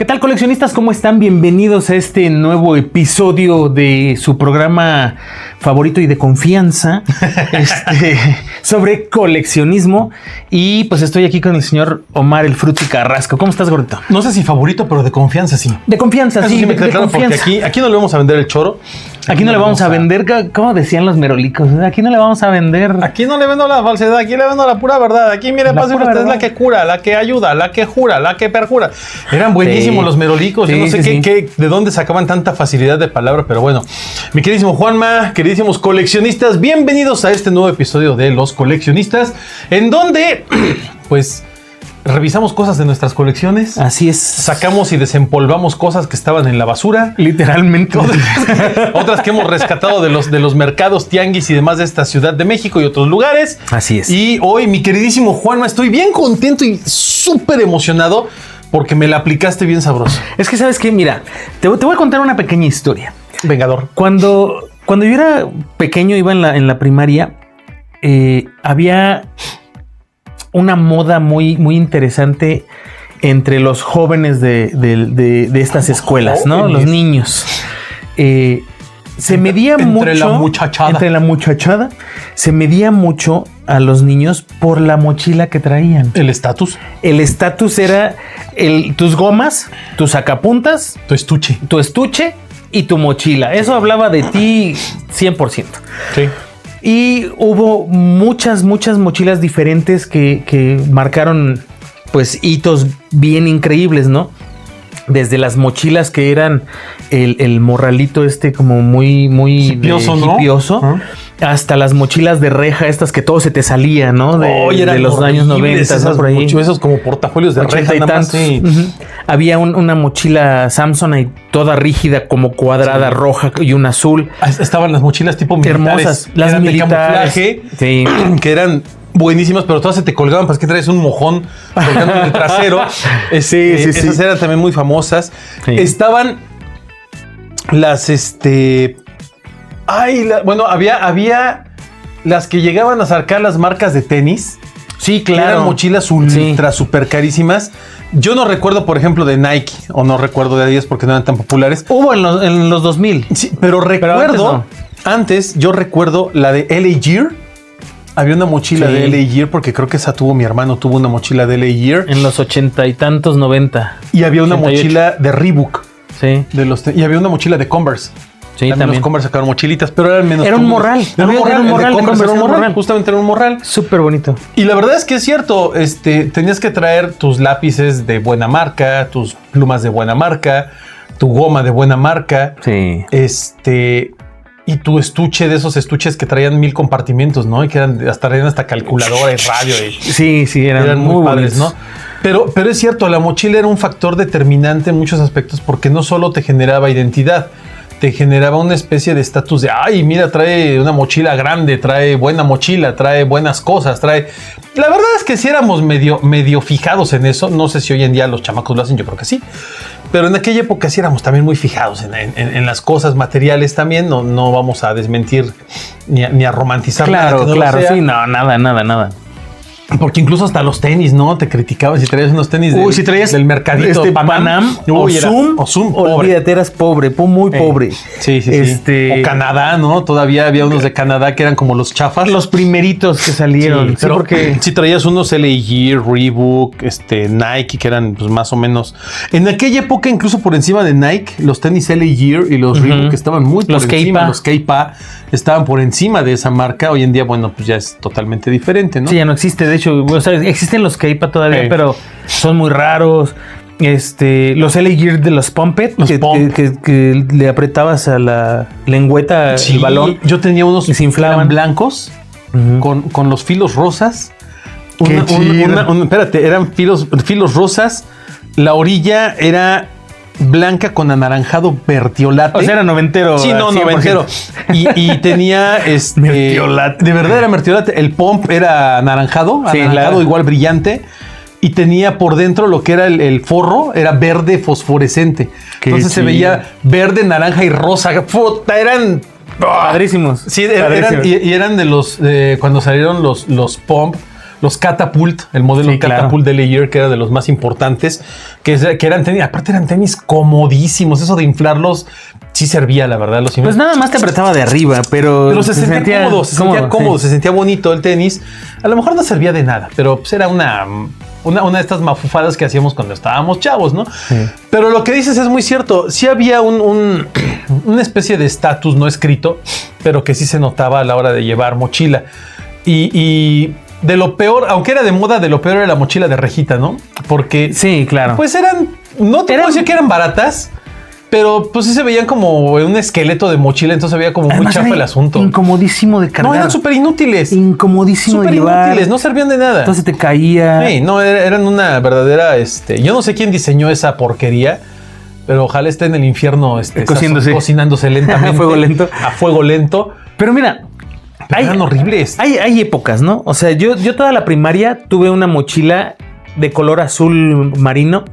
¿Qué tal, coleccionistas? ¿Cómo están? Bienvenidos a este nuevo episodio de su programa favorito y de confianza sobre coleccionismo. Y pues estoy aquí con el señor Omar el Frutti Carrasco. ¿Cómo estás, gordito? No sé si favorito, pero de confianza sí. De confianza, eso sí me queda claro, porque aquí no le vamos a vender el choro. Aquí no le vamos a vender, ¿cómo decían los merolicos? Aquí no le vamos a vender. Aquí no le vendo la falsedad, aquí le vendo la pura verdad. Aquí, mire, pase usted, es la que cura, la que ayuda, la que jura, la que perjura. Eran buenísimos los merolicos. Yo no sé de dónde sacaban tanta facilidad de palabra, pero bueno. Mi queridísimo Juanma, queridísimos coleccionistas, bienvenidos a este nuevo episodio de Los Coleccionistas, en donde, pues, revisamos cosas de nuestras colecciones. Así es. Sacamos y desempolvamos cosas que estaban en la basura. Literalmente. Otras que hemos rescatado de los mercados, tianguis y demás de esta Ciudad de México y otros lugares. Así es. Y hoy, mi queridísimo Juanma, estoy bien contento y súper emocionado porque me la aplicaste bien sabroso. Es que, ¿sabes qué? Mira, te voy a contar una pequeña historia. Vengador. Cuando yo era pequeño, iba en la primaria, había una moda muy, muy interesante entre los jóvenes de estas escuelas, ¿no? Los niños. Se medía mucho. Entre la muchachada. Se medía mucho a los niños por la mochila que traían. ¿El estatus? El estatus era tus gomas, tus sacapuntas, tu estuche y tu mochila. Eso hablaba de ti 100%. Sí. Y hubo muchas mochilas diferentes que marcaron pues hitos bien increíbles, ¿no? Desde las mochilas que eran el morralito como muy hipioso, ¿no? Hipioso, hasta las mochilas de reja, estas que todo se te salía, ¿no? De los años 90, ¿no? Por ahí. Esos como portafolios de reja. Nada más, sí. Había una mochila Samsonite toda rígida, como cuadrada, sí, roja y un azul. Estaban las mochilas tipo militares. Hermosas. Las militares. De camuflaje, sí, que eran buenísimas, pero todas se te colgaban, pues que traes un mojón colgando en el trasero. Esas eran también muy famosas. Sí. Estaban las había las que llegaban a sacar las marcas de tenis. Sí, claro. Eran mochilas ultra super carísimas. Yo no recuerdo, por ejemplo, de Nike, o no recuerdo de ellas porque no eran tan populares. Hubo en los 2000. Sí, pero recuerdo, antes yo recuerdo la de LA Gear. Había una mochila de LA Gear, porque creo que esa mi hermano tuvo una mochila de LA Gear. En los 80 y tantos, 90. Y había una 88. Mochila de Reebok. Sí. Y había una mochila de Converse. Sí, también. Los Converse sacaron mochilitas, pero eran menos. Era un morral. Era un morral. Justamente era un morral. Súper bonito. Y la verdad es que es cierto. Tenías que traer tus lápices de buena marca, tus plumas de buena marca, tu goma de buena marca. Sí. Y tu estuche, de esos estuches que traían 1000 compartimentos, ¿no? Y que traían hasta calculadora y radio. Sí, eran muy padres, ¿no? Pero es cierto, la mochila era un factor determinante en muchos aspectos porque no solo te generaba identidad, te generaba una especie de estatus de, ay, mira, trae una mochila grande, trae buena mochila, trae buenas cosas, trae... La verdad es que sí éramos medio fijados en eso. No sé si hoy en día los chamacos lo hacen, yo creo que sí. Pero en aquella época sí éramos también muy fijados en las cosas materiales también. No vamos a desmentir ni a romantizar nada que no lo sea. Sí, no, nada. Porque incluso hasta los tenis, ¿no? Te criticaban si traías unos tenis si traías del mercadito Panam o Zoom, olvídate, eras pobre, muy pobre. Sí. O Canadá, ¿no? Todavía había unos de Canadá que eran como los chafas. Los primeritos que salieron. Sí, pero porque si traías unos LA Gear, Reebok, Nike, que eran pues más o menos. En aquella época, incluso por encima de Nike, los tenis LA Gear y los Reebok que estaban muy por encima. Los K-Pa estaban por encima de esa marca. Hoy en día, bueno, pues ya es totalmente diferente, ¿no? Sí, ya no existe. De hecho, existen los K-Pa todavía, pero son muy raros. Los LA Gear de los Pump-It, que le apretabas a la lengüeta el balón. Yo tenía unos que se inflaban blancos con los filos rosas. Eran filos rosas. La orilla era blanca con anaranjado vertiolate. O sea, era noventero. Sí, no, 100%. Noventero. Y tenía mertiolate. De verdad era mertiolate. El pump era anaranjado, igual brillante. Y tenía por dentro lo que era el forro, era verde fosforescente. Entonces se veía verde, naranja y rosa. Puta, eran padrísimos. Sí, eran de los cuando salieron los pump. Los Catapult, el modelo Catapult de LA Gear, que era de los más importantes. que eran tenis, aparte eran tenis comodísimos, eso de inflarlos sí servía, la verdad. Pues nada más te apretaba de arriba, pero se sentía cómodo, sí. Se sentía bonito el tenis. A lo mejor no servía de nada, pero pues era una de estas mafufadas que hacíamos cuando estábamos chavos, ¿no? Sí. Pero lo que dices es muy cierto. Sí había una especie de estatus no escrito, pero que sí se notaba a la hora de llevar mochila. Y de lo peor, aunque era de moda, de lo peor era la mochila de rejita, ¿no? Porque... Sí, claro. Pues no te puedo decir que eran baratas, pero pues sí se veían como un esqueleto de mochila, entonces había como muy chafa el asunto. Incomodísimo de cargar. No, eran súper inútiles. Incomodísimo de llevar. Inútiles, no servían de nada. Entonces te caía. Sí, no, eran una verdadera, yo no sé quién diseñó esa porquería, pero ojalá esté en el infierno cocinándose lentamente. A fuego lento. A fuego lento. Pero mira, eran horribles. Hay épocas, ¿no? O sea, yo toda la primaria tuve una mochila de color azul marino,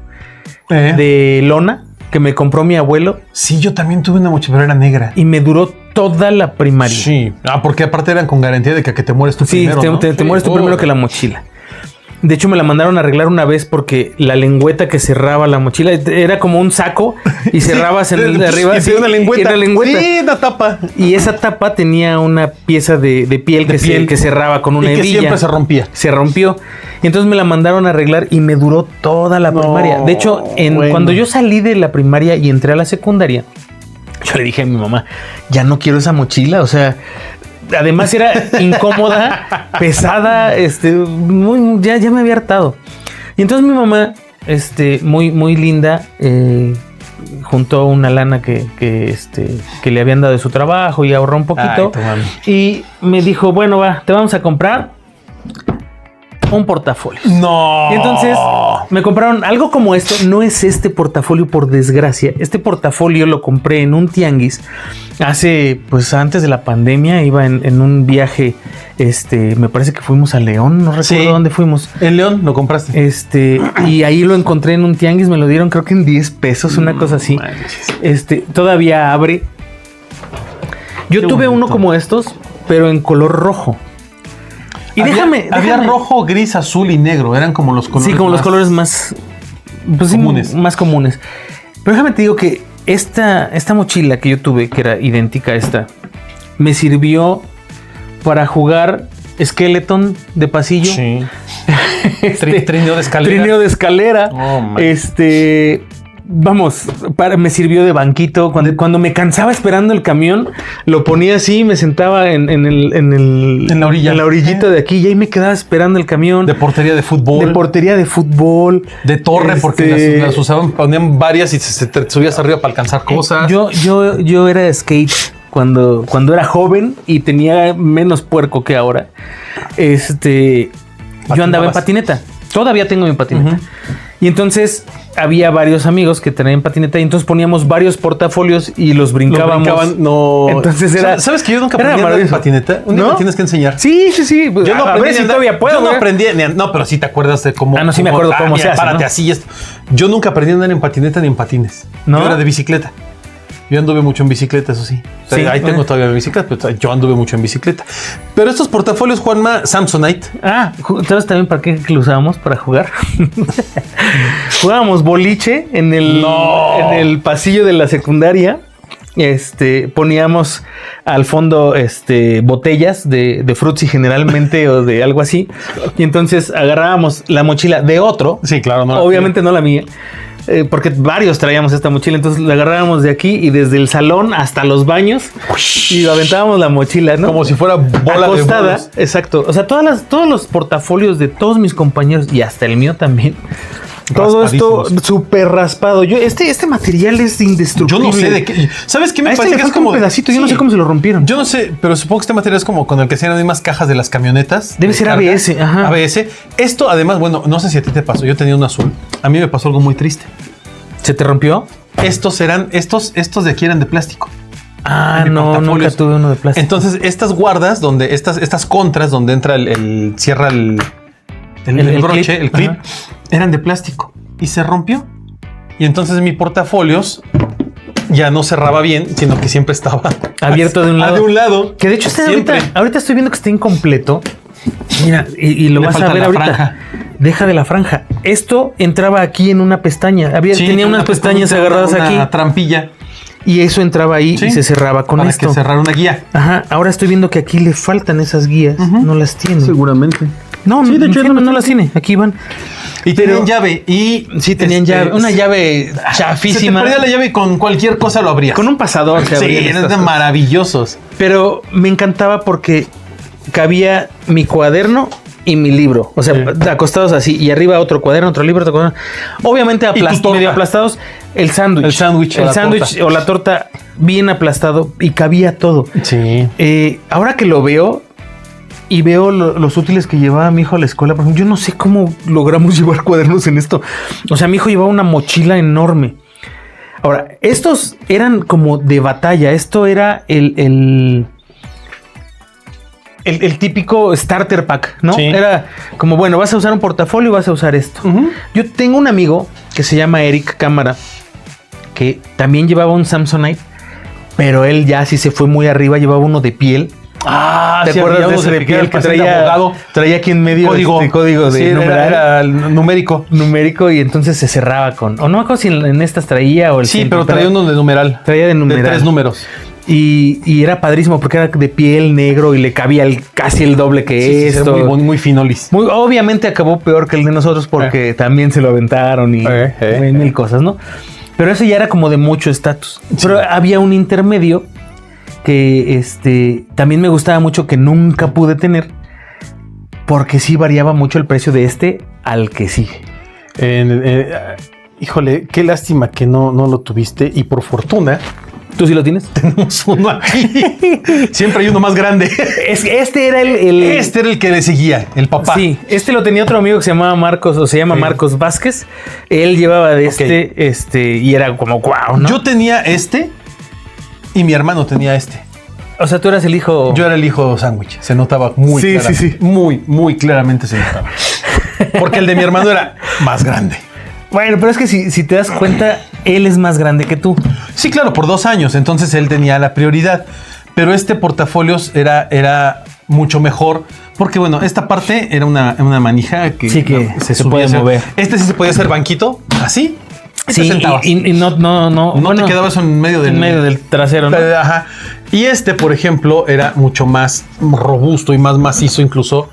de lona, que me compró mi abuelo. Sí, yo también tuve una mochila, pero era negra. Y me duró toda la primaria. Sí. Porque aparte eran con garantía de que te mueres tú primero, ¿no? te mueres tú primero que la mochila. De hecho, me la mandaron a arreglar una vez porque la lengüeta que cerraba la mochila era como un saco y cerrabas en el de arriba. Sí, una lengüeta. Sí, una tapa. Y esa tapa tenía una pieza de piel que cerraba con una hebilla. Que siempre se rompía. Se rompió. Y entonces me la mandaron a arreglar y me duró toda la primaria. De hecho, cuando yo salí de la primaria y entré a la secundaria, yo le dije a mi mamá, ya no quiero esa mochila, o sea... Además era incómoda, pesada, ya me había hartado. Y entonces mi mamá, muy linda, juntó una lana que le habían dado de su trabajo y ahorró un poquito. Y me dijo, bueno, te vamos a comprar un portafolio. No. Y entonces me compraron algo como esto. No es este portafolio, por desgracia. Este portafolio lo compré en un tianguis antes de la pandemia. Iba en un viaje, me parece que fuimos a León, no recuerdo dónde fuimos. En León lo compraste. Y ahí lo encontré en un tianguis, me lo dieron creo que en 10 pesos, una cosa así. Todavía abre. Yo tuve uno como estos, pero en color rojo. Y había rojo, gris, azul y negro. Eran como los colores. Sí, como los colores más comunes. Más comunes. Pero déjame te digo que esta mochila que yo tuve, que era idéntica a esta, me sirvió para jugar Skeleton de pasillo. Sí. Trineo de escalera. Trineo de escalera. Oh, man. Me sirvió de banquito. Cuando me cansaba esperando el camión, lo ponía así, me sentaba en la orilla. En la orillita de aquí y ahí me quedaba esperando el camión. De portería de fútbol. De torre, porque las usaban, ponían varias y te subías arriba para alcanzar cosas. Yo era skate cuando era joven y tenía menos puerco que ahora. Yo andaba en patineta. Todavía tengo mi patineta. Y entonces había varios amigos que tenían patineta y entonces poníamos varios portafolios y los brincábamos. No. Entonces era... ¿Sabes que yo nunca aprendí a andar en patineta? Un día me tienes que enseñar. Sí. Yo no aprendí si todavía puedo. Yo no aprendí... No, pero sí te acuerdas de cómo... sí me acuerdo cómo se hace, párate así. Yo nunca aprendí a andar en patineta ni en patines. ¿No? Yo era de bicicleta. Yo anduve mucho en bicicleta, eso sí. Ahí tengo todavía mi bicicleta, pero yo anduve mucho en bicicleta. Pero estos portafolios, Juanma, Samsonite. ¿Sabes también para qué lo usábamos? Para jugar. Jugábamos boliche en el pasillo de la secundaria. Poníamos al fondo botellas de Fruitsy generalmente o de algo así. Y entonces agarrábamos la mochila de otro. Sí, claro. Obviamente no la mía. Porque varios traíamos esta mochila, entonces la agarrábamos de aquí y desde el salón hasta los baños y aventábamos la mochila, ¿no? Como si fuera bola acostada, de bolos. Exacto. O sea, todos los portafolios de todos mis compañeros y hasta el mío también. Todo esto súper raspado. Este material es indestructible. Yo no sé de qué. ¿Sabes qué me parece que es como un pedacito? Yo no sé cómo se lo rompieron. Yo no sé, pero supongo que este material es como con el que hacían las mismas cajas de las camionetas. Debe ser carga. ABS. Ajá. ABS. Esto, además, bueno, no sé si a ti te pasó. Yo tenía un azul. A mí me pasó algo muy triste. ¿Se te rompió? Estos de aquí eran de plástico. No, nunca tuve uno de plástico. Entonces, estas guardas, donde estas contras, donde entra cierra el broche, el clip, eran de plástico y se rompió. Y entonces mi portafolios ya no cerraba bien, sino que siempre estaba abierto de un lado. De un lado. Que de hecho ahorita estoy viendo que está incompleto. Mira, y lo Le vas a falta ver la ahorita. franja. Deja de la franja. Esto entraba aquí en una pestaña. Sí, Tenía unas pestañas agarradas una aquí. trampilla. Y eso entraba ahí Sí, y se cerraba con para esto. que cerrar una guía. Ajá. Ahora estoy viendo que aquí le faltan esas guías. No las tiene. Seguramente. No, Sí, de hecho, no las tiene. Aquí van. Y Pero- tenían llave. Y Sí, tenían llave. Una llave chafísima. Se te perdía la llave y con cualquier cosa lo abrías. Con un pasador se Sí, abrían eran estas cosas. maravillosos. Pero me encantaba porque cabía mi cuaderno y mi libro. O sea, acostados así. Y arriba otro cuaderno, otro libro, otro cuaderno. Obviamente tu torta. medio aplastados. El sándwich. El sándwich o El la sándwich torta. o la torta bien aplastado. Y cabía todo. Sí. Ahora que lo veo y veo los útiles que llevaba mi hijo a la escuela, por ejemplo, yo no sé cómo logramos llevar cuadernos en esto. O sea, mi hijo llevaba una mochila enorme. Ahora, estos eran como de batalla. Esto era el típico starter pack, ¿no? Sí. Era como, bueno, vas a usar un portafolio y vas a usar esto. Yo tengo un amigo que se llama Eric Cámara, que también llevaba un Samsonite, pero él ya sí se fue muy arriba, llevaba uno de piel. Ah, ¿Te acuerdas de ese de piel que traía aquí en medio código de sí, numeral? era el numérico. Numérico, y entonces se cerraba con... O no me acuerdo si en estas traía o el... Sí, pero traía uno de numeral. Traía de numeral. De 3 números. Y era padrísimo porque era de piel negro y le cabía casi el doble que Sí, esto. muy, muy finolis. Obviamente acabó peor que el de nosotros porque también se lo aventaron y mil cosas, ¿no? Pero ese ya era como de mucho estatus. Pero había un intermedio que también me gustaba mucho, que nunca pude tener, porque sí variaba mucho el precio de este al que sigue. Híjole, qué lástima que no lo tuviste. Y por fortuna, ¿Tú sí lo tienes? Tenemos uno aquí. Siempre hay uno más grande. Este era Este era el que le seguía, el papá. Sí, este lo tenía otro amigo que se llamaba Marcos, o se llama Marcos Vázquez. Él llevaba de y era como guau, ¿no? Yo tenía este y mi hermano tenía este. O sea, tú eras el hijo. Yo era el hijo sándwich. Se notaba muy Sí, claramente. sí, sí. Muy, muy claramente se notaba. Porque el de mi hermano era más grande. Bueno, pero es que si te das cuenta, él es más grande que tú. Sí, claro, por 2 años. Entonces él tenía la prioridad. Pero este portafolios era mucho mejor. Porque, bueno, esta parte era una manija que, Sí, que se subía puede a hacer. mover. Este sí se podía hacer banquito, así. Y te Sí, sentabas. y no. No bueno, te quedabas en medio del trasero, ¿no? Ajá. Y este, por ejemplo, era mucho más robusto y más macizo, incluso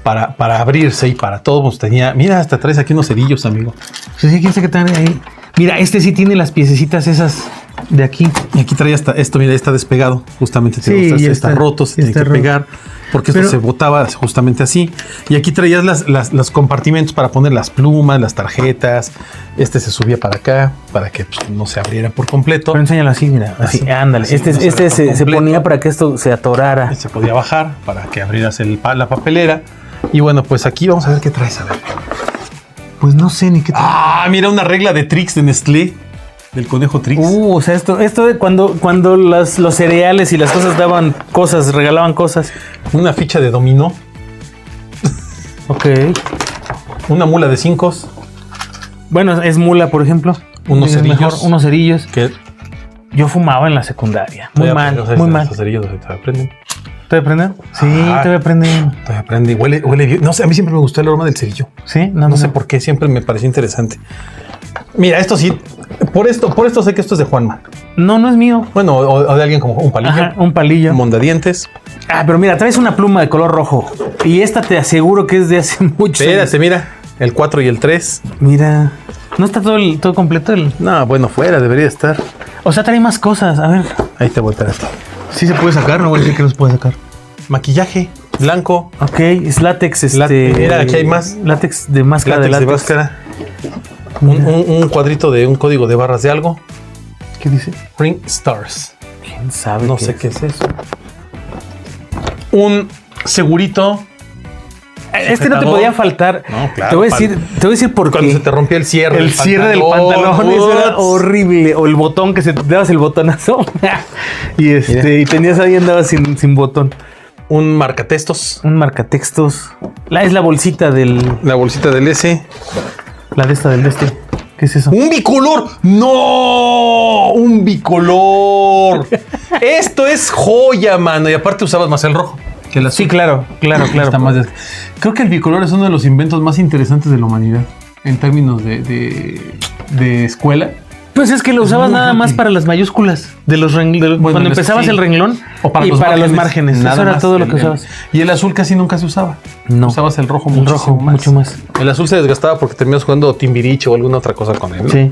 para abrirse y para todo. Pues tenía, mira, hasta traes aquí unos cerillos, amigo. Sí, quién sabe qué tal ahí. Mira, este sí tiene las piececitas esas de aquí. Y aquí traía hasta esto, mira, está despegado. Justamente Sí, está está roto, se tiene está que roto. pegar. Porque esto Pero- se botaba justamente así. Y aquí traías los compartimentos para poner las plumas, las tarjetas. Este se subía para acá, para que pues, no se abriera por completo. Pero enséñalo así, mira. Así, ándale. así, Este no se ve por se completo. ponía para que esto se atorara. Se podía bajar para que abrieras la papelera. Y bueno, pues aquí vamos a ver qué traes. A ver. Pues no sé ni qué. Ah, mira, una regla de Trix de Nestlé. Del conejo Trix. O sea, esto de cuando los cereales y las cosas daban cosas, regalaban cosas. Una ficha de dominó. Ok. Una mula de 5. Bueno, es mula, por ejemplo. Unos Es cerillos. mejor, unos cerillos. Que Yo fumaba en la secundaria. Muy mal, muy mal. Los cerillos te aprenden. ¿Te voy a prender? Sí, Ah. te voy a prender. Te aprende. Huele bien. No sé, a mí siempre me gustó el aroma del cerillo. Sí, No sé por qué, siempre me pareció interesante. Mira, esto sí. Por esto sé que esto es de Juanma. No es mío. Bueno, o de alguien como un palillo. Ajá, un palillo. Un mondadientes. Ah, pero mira, traes una pluma de color rojo. Y esta te aseguro que es de hace mucho. Espérate, mira. El 4 y el 3. Mira. ¿No está todo completo? No, bueno, fuera, debería estar. O sea, trae más cosas. A ver. Ahí te voy a traer esto. Sí se puede sacar, no voy a decir que no se puede sacar. Maquillaje blanco. Ok, es látex. Mira, aquí hay más. Látex de máscara Látex de de látex. máscara. Un cuadrito de un código de barras de algo. ¿Qué dice? Ring Stars. ¿Quién sabe? No sé qué es eso. Un segurito. Este no te Sujetador. podía faltar. No, claro, Te voy a decir por Cuando qué. se te rompía el cierre. El cierre del pantalón, eso era Ups. horrible. O el botón que se te dabas el botonazo. y tenías ahí, andabas sin botón. Un marcatextos. Un marcatextos. Es la bolsita La bolsita del S. La de esta del de este. ¿Qué es eso? ¡Un bicolor! ¡No! ¡Un bicolor! Esto es joya, mano. Y aparte usabas más el rojo. Que el azul Sí, claro. está más creo que el bicolor es uno de los inventos más interesantes de la humanidad en términos de escuela. Pues es que lo usabas muy nada más útil. para las mayúsculas de los cuando eso empezabas sí. el renglón O para y los para márgenes, los márgenes. nada Eso era más. todo lo que usabas. Y el azul casi nunca se usaba. No. Usabas el rojo El muchísimo rojo, más. mucho más. El azul se desgastaba porque terminas jugando Timbiriche o alguna otra cosa con él, ¿no? Sí.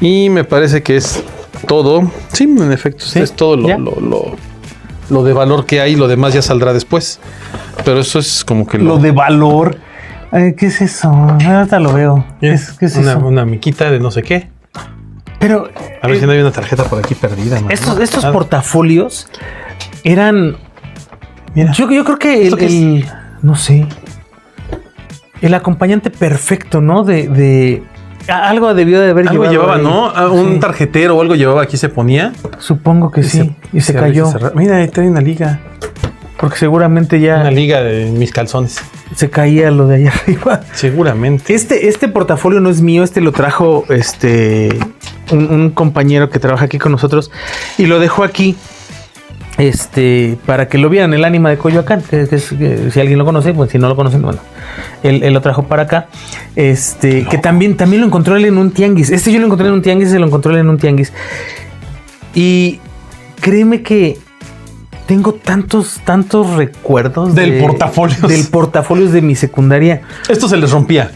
Y me parece que es todo. Sí, en efecto, Sí, es todo ya. lo de valor que hay. Lo demás ya saldrá después. Pero eso es como que Lo de valor. ¿Qué es eso? Ahorita lo veo. ¿Qué es eso? una miquita de no sé qué. Pero A ver si no hay una tarjeta por aquí perdida. ¿no? estos Ah, portafolios eran. Mira. Yo creo que ¿Esto qué no sé. El acompañante perfecto, ¿no? Algo debió de haber Algo llevado llevaba, ahí. ¿no? Un Sí, tarjetero o algo llevaba aquí, se ponía. supongo que sí. Y se abría y cayó. cerraba. Mira, ahí trae una liga. Porque seguramente ya Una liga de mis calzones. se caía lo de allá arriba. Seguramente. Este portafolio no es mío, lo trajo un compañero que trabaja aquí con nosotros y lo dejó aquí para que lo vieran, el ánima de Coyoacán, que si alguien lo conoce, pues si no lo conocen, bueno, él lo trajo para acá, que también lo encontró él en un tianguis. Yo lo encontré en un tianguis, se lo encontró él en un tianguis. Y créeme que tengo tantos recuerdos Del portafolios. del portafolios de mi secundaria. Esto se les rompía.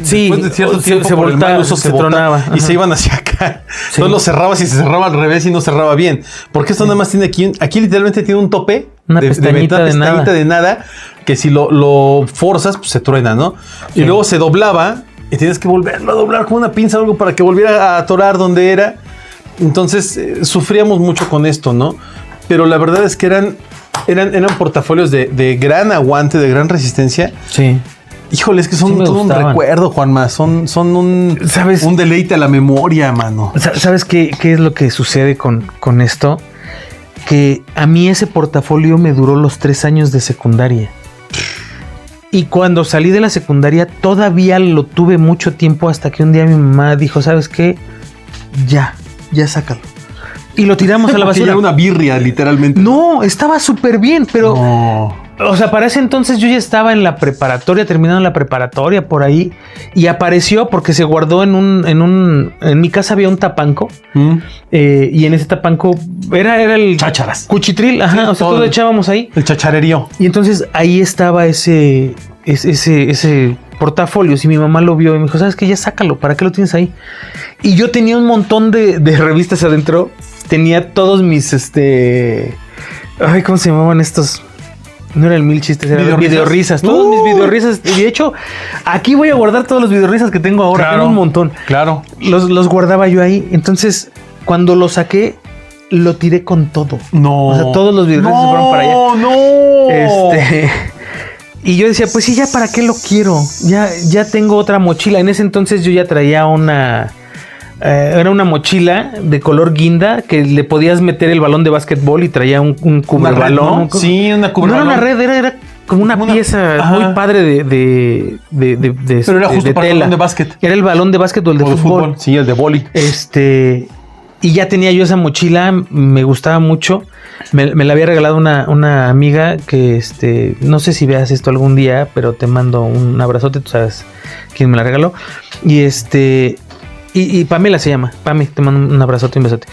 Sí, Después de cierto se tiempo, por el voltaba, mal uso, se se botaba tronaba. y Ajá. se iban hacia acá. Sí. Entonces lo cerrabas y se cerraba al revés y no cerraba bien. Porque esto nada más tiene aquí literalmente tiene un tope. Una pestañita de nada. de nada. Que si lo forzas, pues se truena, ¿no? Sí. Y luego se doblaba y tienes que volverlo a doblar con una pinza o algo para que volviera a atorar donde era. Entonces sufríamos mucho con esto, ¿no? Pero la verdad es que eran portafolios de gran aguante, de gran resistencia. Sí. Híjole, es que Sí son me todo un gustaban. recuerdo, Juanma. Son ¿Sabes? un deleite a la memoria, mano. ¿Sabes qué es lo que sucede con esto? Que a mí ese portafolio me duró los 3 años de secundaria. Y cuando salí de la secundaria todavía lo tuve mucho tiempo hasta que un día mi mamá dijo, ¿sabes qué? Ya sácalo. Y lo tiramos a la Porque basura. era una birria, literalmente. No, estaba súper bien, pero... No. O sea, para ese entonces yo ya estaba en la preparatoria, terminando la preparatoria por ahí, y apareció porque se guardó en mi casa había un tapanco, y en ese tapanco era el Chácharas. cuchitril, ajá, Sí, o sea, todo. todo lo echábamos ahí, El chacharerío. y entonces ahí estaba ese portafolio, y mi mamá lo vio y me dijo, ¿sabes qué? Ya sácalo, ¿para qué lo tienes ahí? Y yo tenía un montón de revistas adentro, tenía todos mis, ay, ¿cómo se llamaban estos? No era el Mil Chistes, era videorrisas. Todos mis videorrisas. Y de hecho, aquí voy a guardar todos los videorrisas que tengo ahora. Claro, Tengo un montón. Claro. Los guardaba yo ahí. Entonces, cuando lo saqué, lo tiré con todo. No. O sea, todos los videorrisas se fueron para allá. No. Y yo decía, pues sí, ya para qué lo quiero. Ya tengo otra mochila. En ese entonces yo ya traía era una mochila de color guinda que le podías meter el balón de básquetbol y traía un cubrebalón. ¿no? Sí, una No cubrebalón. era una red, era como una pieza ajá. muy padre de Pero era justo de para el tela. balón de básquet. Era el balón de básquet o el de O de fútbol. Sí, el de boli. Y ya tenía yo esa mochila, me gustaba mucho. Me la había regalado una amiga que no sé si veas esto algún día, pero te mando un abrazote, tú sabes quién me la regaló. Y Pamela se llama. Pame, te mando un abrazote y un besote.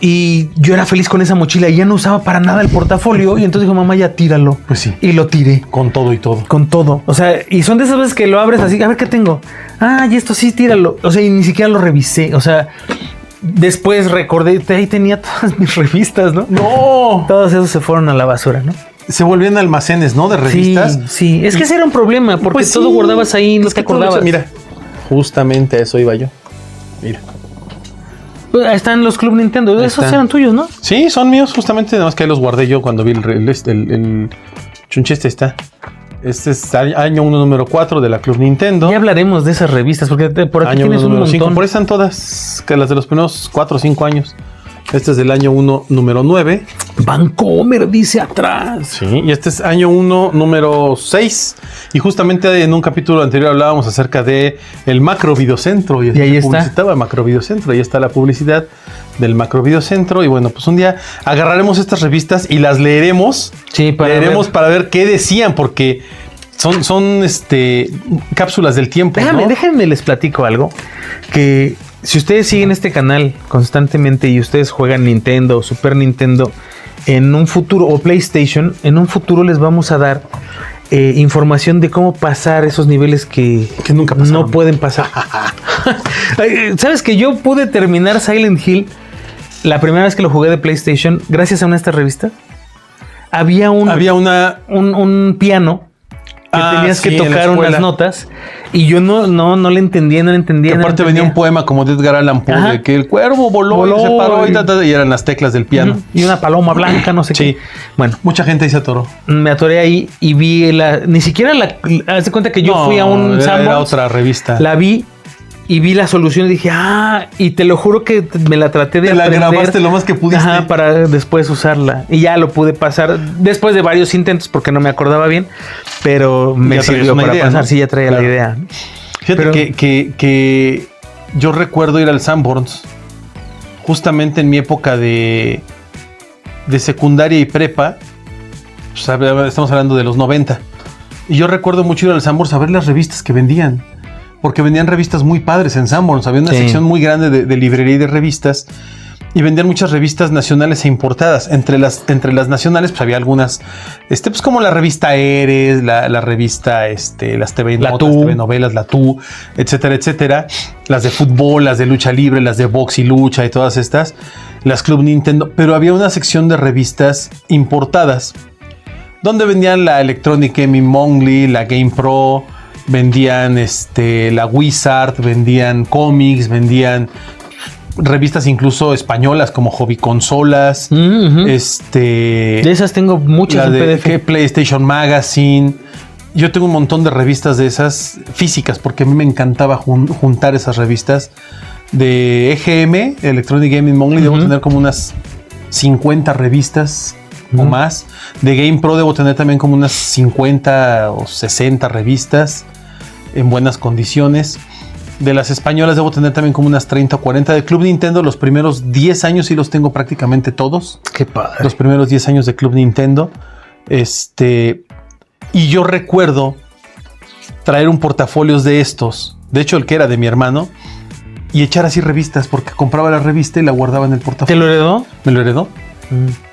Y yo era feliz con esa mochila y ya no usaba para nada el portafolio. Y entonces dijo, mamá, ya tíralo. Pues sí. Y lo tiré. Con todo y todo. Con todo. O sea, y son de esas veces que lo abres así, a ver qué tengo. Ah, y esto sí, tíralo. O sea, y ni siquiera lo revisé. O sea, después recordé, ahí tenía todas mis revistas, ¿no? No. Todos esos se fueron a la basura, ¿no? Se volvían almacenes, ¿no? De revistas. Sí. Es que ese era un problema, porque Pues todo sí. guardabas ahí y no Es te que todo acordabas. mira, justamente a eso iba yo. Mira. Pues ahí están los Club Nintendo. Ahí Esos están. eran tuyos, ¿no? Sí, son míos, justamente. Nada más que ahí los guardé yo cuando vi el chunche está. Este es año 1, número 4 de la Club Nintendo. Ya hablaremos de esas revistas, porque por aquí Año tienes 1, un número montón. 5. Por ahí están todas, que las de los primeros 4 o 5 años. Este es del año 1, número 9. Vancomer dice atrás. Sí, y este es año 1, número 6. Y justamente en un capítulo anterior hablábamos acerca de el Macro Videocentro. Y ahí está. Publicitaba Macro Videocentro. Ahí está la publicidad del Macro Videocentro. Y bueno, pues un día agarraremos estas revistas y las leeremos. Sí, para ver qué decían, porque son cápsulas del tiempo. Déjenme les platico algo. Que si ustedes siguen este canal constantemente y ustedes juegan Nintendo, Super Nintendo, en un futuro, o PlayStation, en un futuro les vamos a dar información de cómo pasar esos niveles que nunca pasaron. No pueden pasar. ¿Sabes que yo pude terminar Silent Hill la primera vez que lo jugué de PlayStation gracias a una de estas revistas? Había un piano que tenías que tocar unas notas y yo no le entendía. Que aparte venía un poema como de Edgar Allan Poe, de que el cuervo voló y se paró y eran las teclas del piano. Y una paloma blanca, no sé qué. Bueno, mucha gente ahí se atoró. Me atoré ahí y vi ni siquiera haz de cuenta que yo fui a un Sanborns. Era otra revista. La vi y vi la solución y dije, y te lo juro que me la traté de aprender. La grabaste lo más que pudiste. Para después usarla. Y ya lo pude pasar después de varios intentos porque no me acordaba bien, pero me sirvió para pasar. ¿No? Sí, ya traía la idea. Fíjate que yo recuerdo ir al Sanborns justamente en mi época de secundaria y prepa. Pues, estamos hablando de los 90. Y yo recuerdo mucho ir al Sanborns a ver las revistas que vendían. Porque vendían revistas muy padres en Sanborns. Había una sección muy grande de librería y de revistas. Y vendían muchas revistas nacionales e importadas. Entre las nacionales, pues había algunas, pues como la revista Eres, la revista, las TV Notas, TV Novelas, la TU, etcétera, etcétera. Las de fútbol, las de lucha libre, las de box y lucha y todas estas. Las Club Nintendo. Pero había una sección de revistas importadas donde vendían la Electronic Gaming Monthly, la Game Pro, vendían la Wizard, vendían cómics, vendían revistas incluso españolas como Hobby Consolas. De esas tengo muchas en PDF. PlayStation Magazine. Yo tengo un montón de revistas de esas físicas porque a mí me encantaba juntar esas revistas. De EGM, Electronic Gaming Monthly, debo tener como unas 50 revistas o más. De Game Pro debo tener también como unas 50 o 60 revistas en buenas condiciones. De las españolas debo tener también como unas 30 o 40. De Club Nintendo los primeros 10 años sí los tengo prácticamente todos. Qué padre. Los primeros 10 años de Club Nintendo. Y yo recuerdo traer un portafolios de estos. De hecho, el que era de mi hermano. Y echar así revistas porque compraba la revista y la guardaba en el portafolio. ¿Te lo heredó? Me lo heredó.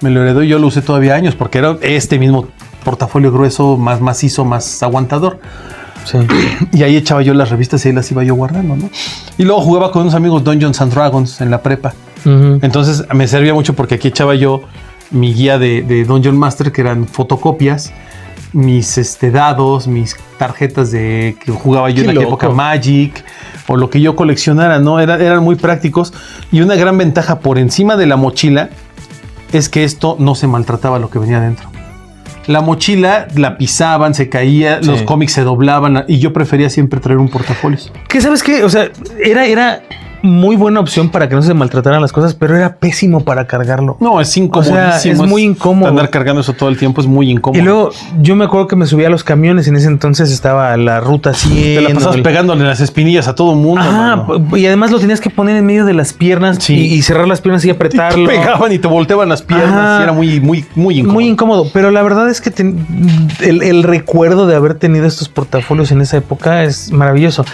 Me lo heredó y yo lo usé todavía años porque era este mismo portafolio grueso, más macizo, más aguantador. Sí. Y ahí echaba yo las revistas y ahí las iba yo guardando, ¿no? Y luego jugaba con unos amigos Dungeons and Dragons en la prepa. Entonces me servía mucho porque aquí echaba yo mi guía de Dungeon Master, que eran fotocopias, mis dados, mis tarjetas que jugaba yo en aquella época, Magic, o lo que yo coleccionara, ¿no? Eran muy prácticos. Y una gran ventaja por encima de la mochila es que esto no se maltrataba lo que venía dentro. La mochila la pisaban, se caía, los cómics se doblaban y yo prefería siempre traer un portafolio. ¿Qué sabes qué? O sea, era muy buena opción para que no se maltrataran las cosas, pero era pésimo para cargarlo. No, es incomodísimo. O sea, es muy incómodo. Andar cargando eso todo el tiempo es muy incómodo. Y luego yo me acuerdo que me subía a los camiones. En ese entonces estaba la ruta 100. Te la pasabas pegándole las espinillas a todo mundo. Y además lo tenías que poner en medio de las piernas y cerrar las piernas y apretarlo. Y te pegaban y te volteaban las piernas. Y era muy incómodo. Muy incómodo. Pero la verdad es que el recuerdo de haber tenido estos portafolios en esa época es maravilloso.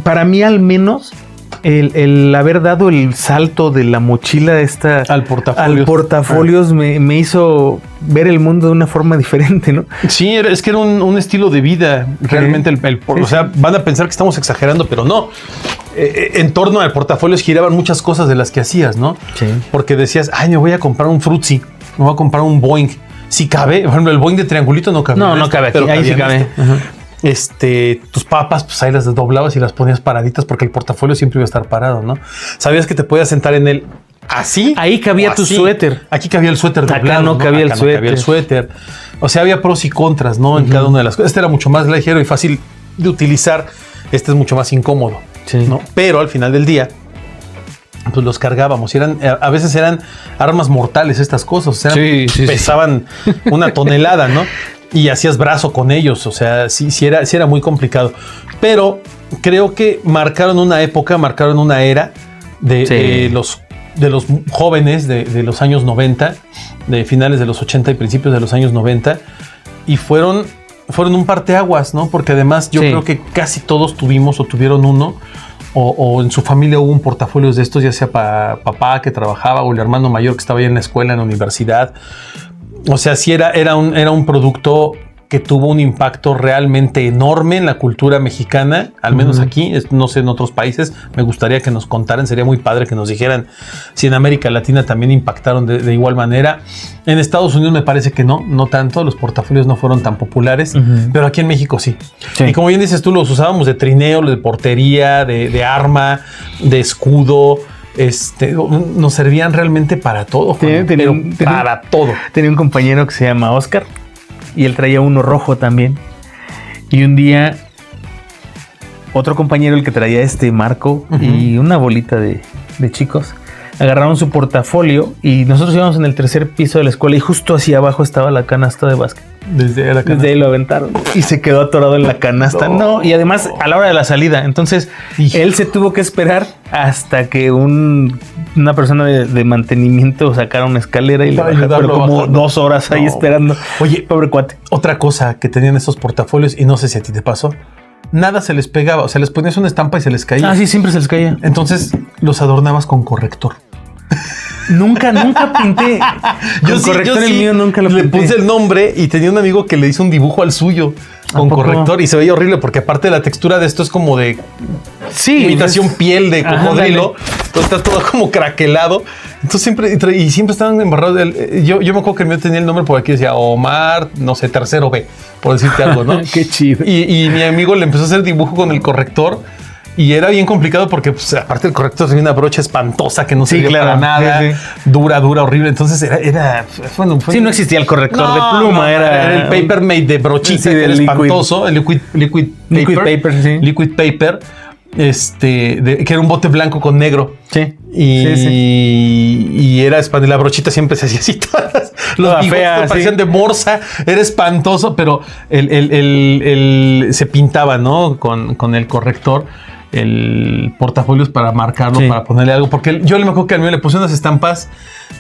Para mí, al menos, el haber dado el salto de la mochila al portafolios me hizo ver el mundo de una forma diferente, ¿no? Sí, es que era un estilo de vida. Realmente, o sea, van a pensar que estamos exagerando, pero no. En torno al portafolios giraban muchas cosas de las que hacías, ¿no? Sí. Porque decías, me voy a comprar un Fruitsy, me voy a comprar un Boeing. Si cabe, por ejemplo, el Boeing de triangulito no cabe. No cabe aquí, ahí sí cabe. Tus papas, pues ahí las doblabas y las ponías paraditas porque el portafolio siempre iba a estar parado, ¿no? Sabías que te podías sentar en él así. Ahí cabía tu suéter. Aquí cabía el suéter doblado. Acá no cabía el suéter. O sea, había pros y contras, ¿no? En cada una de las cosas. Este era mucho más ligero y fácil de utilizar. Este es mucho más incómodo, ¿no? Pero al final del día, pues los cargábamos. Y a veces eran armas mortales estas cosas. O sea, pesaban una tonelada, ¿no? Y hacías brazo con ellos. O sea, sí era muy complicado. Pero creo que marcaron una época, marcaron una era de los jóvenes de los años 90, de finales de los 80 y principios de los años 90. Y fueron un parteaguas, ¿no? Porque además yo creo que casi todos tuvimos o tuvieron uno. O en su familia hubo un portafolio de estos, ya sea para papá que trabajaba o el hermano mayor que estaba ahí en la escuela, en la universidad. O sea, sí era un producto que tuvo un impacto realmente enorme en la cultura mexicana, al menos aquí, no sé en otros países. Me gustaría que nos contaran, sería muy padre que nos dijeran si en América Latina también impactaron de igual manera. En Estados Unidos me parece que no tanto, los portafolios no fueron tan populares, pero aquí en México sí. Y como bien dices tú, los usábamos de trineo, de portería, de arma, de escudo. Nos servían realmente para todo, para todo. Tenía un compañero que se llama Oscar y él traía uno rojo también. Y un día otro compañero, el que traía Marco y una bolita de chicos, agarraron su portafolio y nosotros íbamos en el tercer piso de la escuela y justo hacia abajo estaba la canasta de básquet. Desde ahí lo aventaron y se quedó atorado en la canasta. Y además a la hora de la salida. Entonces él se tuvo que esperar hasta que una persona de mantenimiento sacara una escalera y le bajó, pero como 2 horas ahí esperando. Oye, pobre cuate. Otra cosa que tenían estos portafolios, y no sé si a ti te pasó, nada se les pegaba. O sea, les ponías una estampa y se les caía. Ah, sí, siempre se les caía. Entonces los adornabas con corrector. Nunca pinté. Con corrector el mío nunca lo pinté. Le puse el nombre y tenía un amigo que le hizo un dibujo al suyo con corrector y se veía horrible porque aparte la textura de esto es como de imitación piel de cocodrilo. Entonces está todo como craquelado. Entonces siempre estaban embarrados. Yo me acuerdo que el mío tenía el nombre por aquí, decía Omar, no sé, tercero B, por decirte algo, ¿no? Qué chido. Y mi amigo le empezó a hacer dibujo con el corrector. Y era bien complicado porque, pues, aparte del corrector tenía una brocha espantosa que no servía para nada, dura, horrible. Entonces no existía el corrector de pluma, era el paper made de brochita, que era espantoso, el liquid paper, que era un bote blanco con negro. Sí. Y era espantoso. La brochita siempre se hacía así todas. Los bigotes parecían de morsa. Era espantoso, pero se pintaba, ¿no? Con el corrector. El portafolios para marcarlo, para ponerle algo, porque yo me acuerdo que al mío le puse unas estampas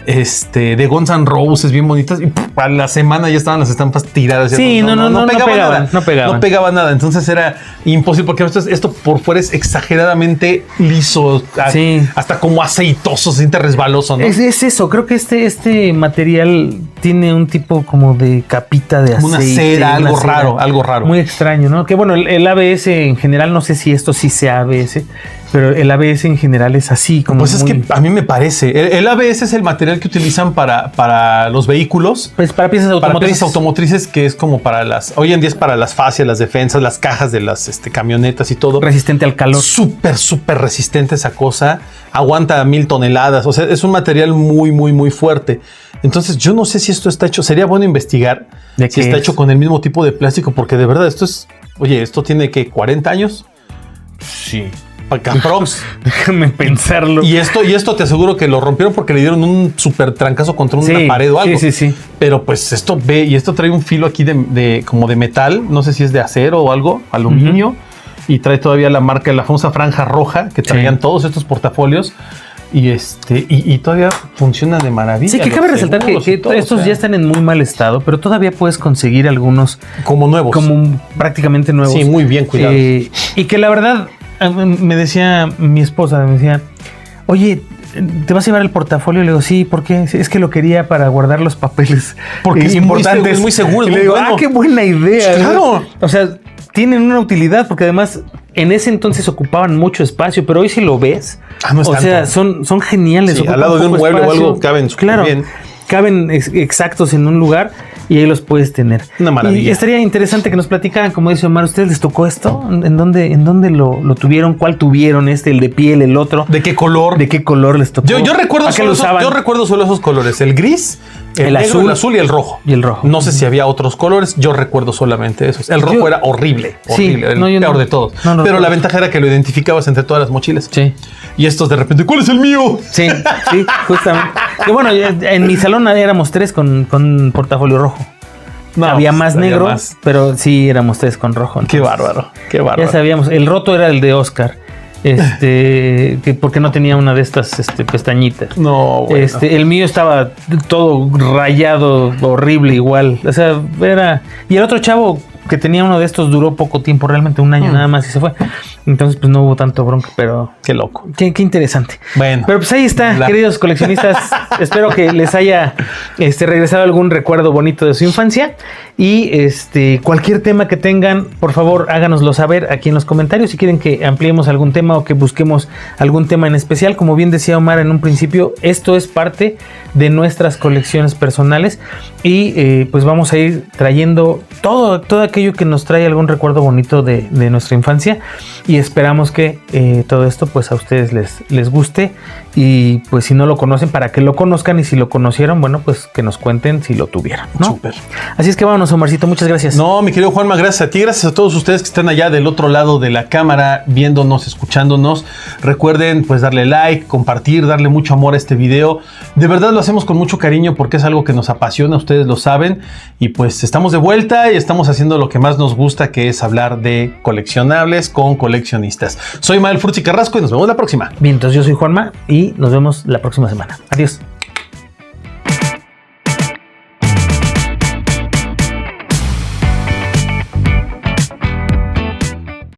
de Guns N' Roses bien bonitas y a la semana ya estaban las estampas tiradas. Sí, no pegaba nada. Entonces era imposible porque esto por fuera es exageradamente liso, hasta como aceitoso, se siente resbaloso, ¿no? Es eso, creo que este material tiene un tipo como de capita de aceite. Una cera, algo raro. Muy extraño, ¿no? Que bueno, el ABS en general, no sé si esto sí sea ABS, pero el ABS en general es así como. Pues es que a mí me parece. El ABS es el material que utilizan para los vehículos. Pues para piezas automotrices. Para piezas automotrices, que es como hoy en día es para las fascias, las defensas, las cajas de las camionetas y todo. Resistente al calor. Súper resistente esa cosa. Aguanta 1000 toneladas. O sea, es un material muy, muy, muy fuerte. Entonces, yo no sé si esto está hecho. Sería bueno investigar si está hecho con el mismo tipo de plástico, porque de verdad esto tiene que 40 años. Sí. Caprox. Déjame pensarlo. Y esto te aseguro que lo rompieron porque le dieron un súper trancazo contra una pared o algo. Sí. Pero pues esto trae un filo aquí como de metal. No sé si es de acero o algo, aluminio. Y trae todavía la famosa franja roja que traían todos estos portafolios. Y todavía funciona de maravilla. Sí, que cabe resaltar que estos ya están en muy mal estado, pero todavía puedes conseguir algunos como nuevos. Como prácticamente nuevos. Sí, muy bien cuidados. Y que la verdad, me decía mi esposa, oye, ¿te vas a llevar el portafolio? Le digo, sí, ¿por qué? Es que lo quería para guardar los papeles. Porque es importante. Es muy seguro. Y le digo, qué buena idea. Claro. O sea, tienen una utilidad porque además en ese entonces ocupaban mucho espacio, pero hoy si lo ves, son geniales. Sí, al lado de un mueble o algo caben bien. Caben exactos en un lugar y ahí los puedes tener. Una maravilla. Y estaría interesante que nos platicaran, como dice Omar, ¿ustedes les tocó esto? ¿En dónde lo tuvieron? ¿Cuál tuvieron? El de piel, el otro. ¿De qué color? ¿De qué color les tocó? Yo recuerdo solo esos colores, el gris, El negro, el azul y el rojo. Y el rojo. No sé si había otros colores, yo recuerdo solamente esos. El rojo era horrible, Sí, horrible, no, el yo peor no- de todos. no Pero la recuerdo. ventaja era que lo identificabas entre todas las mochilas. Sí. Y estos de repente, ¿cuál es el mío? Sí, sí, justamente. Y bueno, en mi salón éramos 3 con portafolio rojo. No, había más había negro, más. pero sí éramos 3 con rojo. Qué entonces, bárbaro, qué bárbaro. Ya sabíamos. El roto era el de Oscar. Porque no tenía una de estas pestañitas. No, bueno. El mío estaba todo rayado, horrible igual. O sea, era... Y el otro chavo que tenía uno de estos duró poco tiempo, realmente 1 año nada más y se fue. Entonces, pues no hubo tanto bronca, pero... Qué loco. Qué interesante. Bueno. Pero pues ahí está, queridos coleccionistas. Espero que les haya regresado algún recuerdo bonito de su infancia. Y cualquier tema que tengan, por favor, háganoslo saber aquí en los comentarios. Si quieren que ampliemos algún tema o que busquemos algún tema en especial. Como bien decía Omar en un principio, esto es parte de nuestras colecciones personales. Y pues vamos a ir trayendo todo aquello que nos trae algún recuerdo bonito de nuestra infancia. Y esperamos que todo esto pues a ustedes les guste. Y pues si no lo conocen, para que lo conozcan. Y si lo conocieron, bueno, pues que nos cuenten si lo tuvieron, ¿no? Súper. Así es que vámonos, Omarcito, muchas gracias. No, mi querido Juanma, gracias a ti, gracias a todos ustedes que están allá del otro lado de la cámara, viéndonos, escuchándonos. Recuerden pues darle like, compartir, darle mucho amor a este video. De verdad lo hacemos con mucho cariño porque es algo que nos apasiona, ustedes lo saben. Y pues estamos de vuelta y estamos haciendo lo que más nos gusta, que es hablar de coleccionables con coleccionistas. Soy Mael Furtzi Carrasco y nos vemos la próxima. Bien, entonces yo soy Juanma y nos vemos la próxima semana. Adiós.